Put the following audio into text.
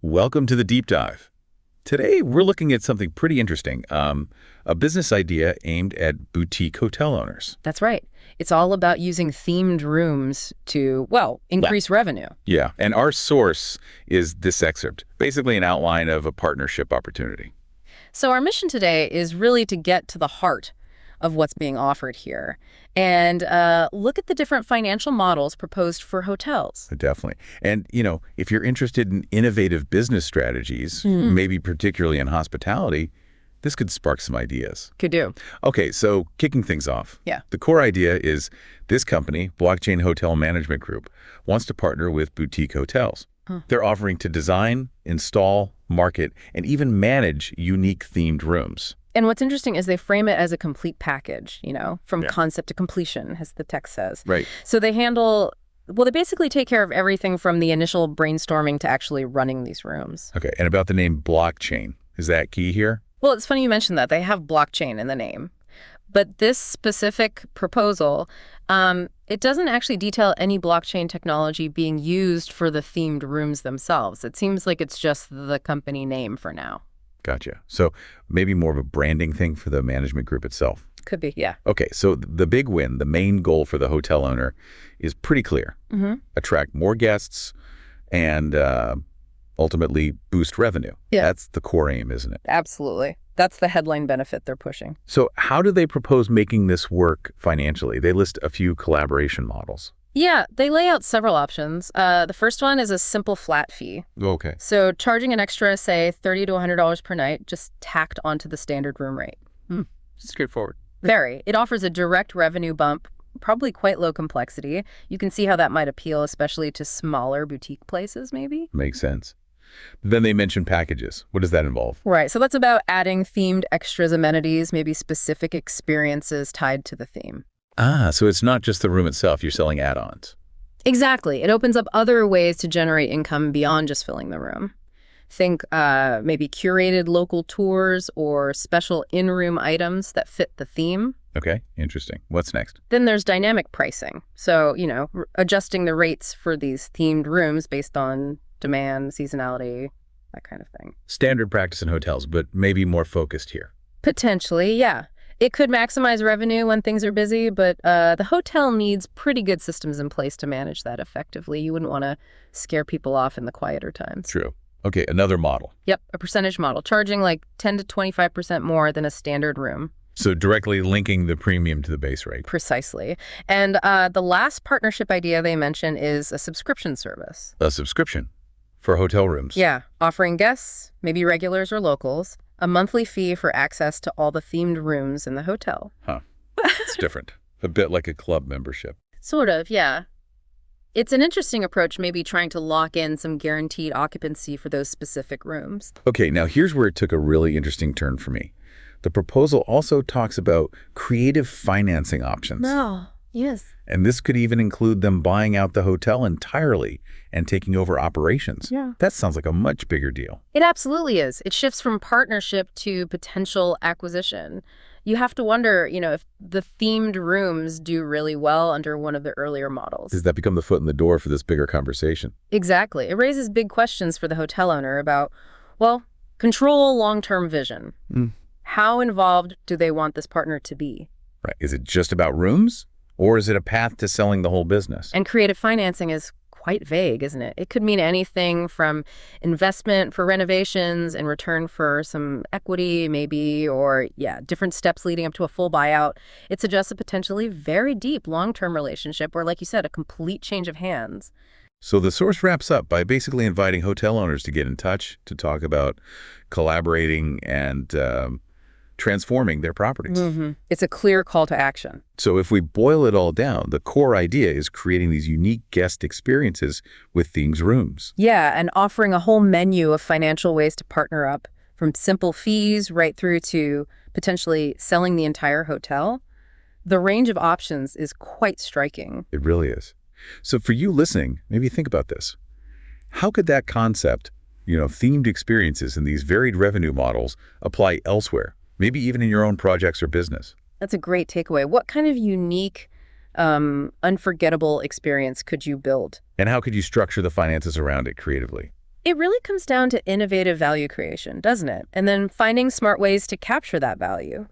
Welcome to the deep dive. Today, we're looking at something pretty interesting, a business idea aimed at boutique hotel owners. That's right. It's all about using themed rooms to, increase revenue. Yeah, and our source is this excerpt, basically an outline of a partnership opportunity. So our mission today is really to get to the heart of what's being offered here and look at the different financial models proposed for hotels. Definitely. And, if you're interested in innovative business strategies, maybe particularly in hospitality, this could spark some ideas. Could do. Okay, so kicking things off. Yeah. The core idea is this company, Blockchain Hotel Management Group, wants to partner with boutique hotels. They're offering to design, install, market, and even manage unique themed rooms. And what's interesting is they frame it as a complete package, from concept to completion, as the text says. Right. So they they basically take care of everything from the initial brainstorming to actually running these rooms. Okay, and about the name blockchain, is that key here? Well, it's funny you mentioned that. They have blockchain in the name. But this specific proposal, it doesn't actually detail any blockchain technology being used for the themed rooms themselves. It seems like it's just the company name for now. Gotcha. So maybe more of a branding thing for the management group itself. Could be, yeah. Okay, so the big win, the main goal for the hotel owner is pretty clear. Attract more guests and ultimately boost revenue. Yeah. That's the core aim, isn't it? Absolutely. That's the headline benefit they're pushing. So how do they propose making this work financially? They list a few collaboration models. Yeah, they lay out several options. The first one is a simple flat fee. Okay. So charging an extra, say, $30 to $100 per night, just tacked onto the standard room rate. Straightforward. Very. It offers a direct revenue bump, probably quite low complexity. You can see how that might appeal, especially to smaller boutique places, maybe. Makes sense. Then they mention packages. What does that involve? Right. So that's about adding themed extras, amenities, maybe specific experiences tied to the theme. So it's not just the room itself. You're selling add-ons. Exactly. It opens up other ways to generate income beyond just filling the room. Think maybe curated local tours or special in-room items that fit the theme. Okay, interesting. What's next? Then there's dynamic pricing. So, adjusting the rates for these themed rooms based on demand, seasonality, that kind of thing. Standard practice in hotels, but maybe more focused here. Potentially, yeah. It could maximize revenue when things are busy, but the hotel needs pretty good systems in place to manage that effectively. You wouldn't want to scare people off in the quieter times. True. Okay, another model. Yep, a percentage model, charging like 10 to 25% more than a standard room. So directly linking the premium to the base rate. Precisely. And the last partnership idea they mention is a subscription service. A subscription for hotel rooms. Yeah, offering guests, maybe regulars or locals, a monthly fee for access to all the themed rooms in the hotel. Huh. It's different. A bit like a club membership. Sort of, yeah. It's an interesting approach, maybe trying to lock in some guaranteed occupancy for those specific rooms. Okay, now here's where it took a really interesting turn for me. The proposal also talks about creative financing options. No, yes. And this could even include them buying out the hotel entirely and taking over operations. Yeah. That sounds like a much bigger deal. It absolutely is. It shifts from partnership to potential acquisition. You have to wonder, if the themed rooms do really well under one of the earlier models. Does that become the foot in the door for this bigger conversation? Exactly. It raises big questions for the hotel owner about, control, long-term vision. How involved do they want this partner to be? Right. Is it just about rooms? Or is it a path to selling the whole business? And creative financing is quite vague, isn't it? It could mean anything from investment for renovations in return for some equity, maybe, or, different steps leading up to a full buyout. It suggests a potentially very deep long-term relationship or, like you said, a complete change of hands. So the source wraps up by basically inviting hotel owners to get in touch to talk about collaborating and transforming their properties. It's a clear call to action. So if we boil it all down, the core idea is creating these unique guest experiences with themed rooms. Yeah, and offering a whole menu of financial ways to partner up, from simple fees right through to potentially selling the entire hotel. The range of options is quite striking. It really is. So for you listening, maybe think about this. How could that concept, themed experiences in these varied revenue models apply elsewhere? Maybe even in your own projects or business. That's a great takeaway. What kind of unique, unforgettable experience could you build? And how could you structure the finances around it creatively? It really comes down to innovative value creation, doesn't it? And then finding smart ways to capture that value.